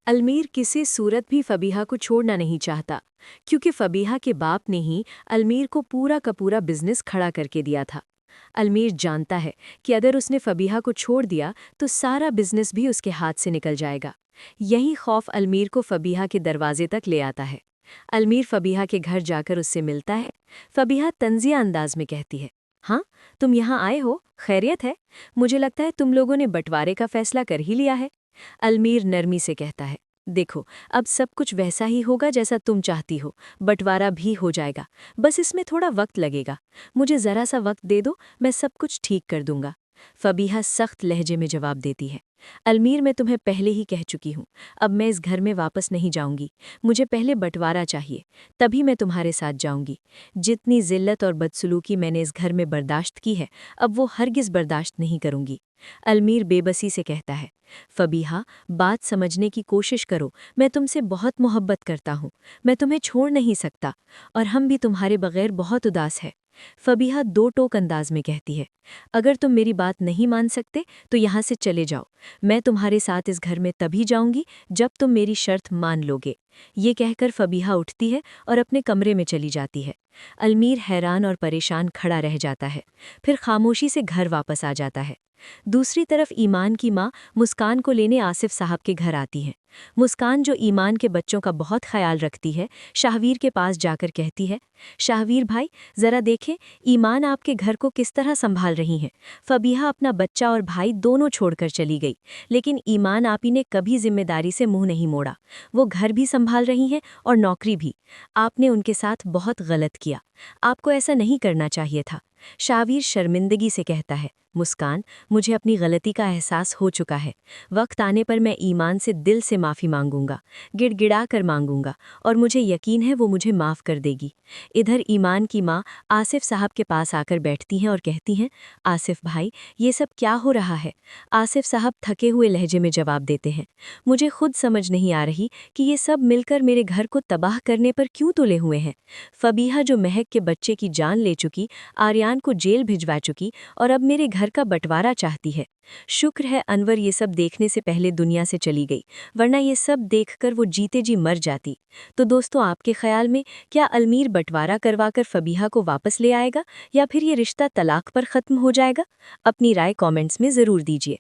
अलमीर किसी सूरत भी फबीहा को छोड़ना नहीं चाहता, क्योंकि फबीहा के बाप ने ही अलमीर को पूरा का पूरा बिजनेस खड़ा करके दिया था। अलमीर जानता है कि अगर उसने फबीहा को छोड़ दिया तो सारा बिजनेस भी उसके हाथ से निकल जाएगा। यही खौफ अलमीर को फबीहा के दरवाजे तक ले आता है। अलमीर फबीहा के घर जाकर उससे मिलता है। फबीहा तंजिया अंदाज में कहती है, हाँ, तुम यहाँ आए हो, खैरियत है? मुझे लगता है तुम लोगों ने बंटवारे का फैसला कर ही लिया है। अलमीर नरमी से कहता है, देखो, अब सब कुछ वैसा ही होगा जैसा तुम चाहती हो। बंटवारा भी हो जाएगा, बस इसमें थोड़ा वक्त लगेगा। मुझे ज़रा सा वक्त दे दो, मैं सब कुछ ठीक कर दूंगा। फबीहा सख्त लहजे में जवाब देती है, अलमीर, मैं तुम्हें पहले ही कह चुकी हूँ, अब मैं इस घर में वापस नहीं जाऊंगी। मुझे पहले बंटवारा चाहिए, तभी मैं तुम्हारे साथ जाऊंगी। जितनी जिल्लत और बदसलूकी मैंने इस घर में बर्दाश्त की है, अब वो हरगिज़ बर्दाश्त नहीं करूंगी। अलमीर बेबसी से कहता है, फबीहा, बात समझने की कोशिश करो, मैं तुमसे बहुत मोहब्बत करता हूँ। मैं तुम्हें छोड़ नहीं सकता, और हम भी तुम्हारे बगैर बहुत उदास है। फबीहा दो टोक अंदाज में कहती है, अगर तुम मेरी बात नहीं मान सकते तो यहाँ से चले जाओ। मैं तुम्हारे साथ इस घर में तभी जाऊंगी जब तुम मेरी शर्त मान लोगे। ये कहकर फबीहा उठती है और अपने कमरे में चली जाती है। अलमीर हैरान और परेशान खड़ा रह जाता है, फिर खामोशी से घर वापस आ जाता है। दूसरी तरफ ईमान की माँ मुस्कान को लेने आसिफ साहब के घर आती हैं। मुस्कान, जो ईमान के बच्चों का बहुत ख्याल रखती है, शाहवीर के पास जाकर कहती है, शाहवीर भाई, ज़रा देखें, ईमान आपके घर को किस तरह संभाल रही हैं। फबीहा अपना बच्चा और भाई दोनों छोड़कर चली गई, लेकिन ईमान आपी ने कभी जिम्मेदारी से मुंह नहीं मोड़ा। वो घर भी संभाल रही हैं और नौकरी भी। आपने उनके साथ बहुत गलत किया, आपको ऐसा नहीं करना चाहिए था। शाहवीर शर्मिंदगी से कहता है, मुस्कान, मुझे अपनी गलती का एहसास हो चुका है। वक्त आने पर मैं ईमान से दिल से माफ़ी मांगूंगा, गिड़गिड़ा कर मांगूंगा, और मुझे यकीन है वो मुझे माफ़ कर देगी। इधर ईमान की माँ आसिफ साहब के पास आकर बैठती हैं और कहती हैं, आसिफ भाई, ये सब क्या हो रहा है? आसिफ साहब थके हुए लहजे में जवाब देते हैं, मुझे खुद समझ नहीं आ रही कि ये सब मिलकर मेरे घर को तबाह करने पर क्यों तुले हुए हैं। फबीहा, जो महक के बच्चे की जान ले चुकी, आर्यान को जेल भिजवा चुकी, और अब मेरे घर का बंटवारा चाहती है। शुक्र है अनवर ये सब देखने से पहले दुनिया से चली गई, वरना ये सब देखकर वो जीते जी मर जाती। तो दोस्तों, आपके ख्याल में क्या अलमीर बंटवारा करवाकर फबीहा को वापस ले आएगा, या फिर ये रिश्ता तलाक पर ख़त्म हो जाएगा? अपनी राय कमेंट्स में ज़रूर दीजिए।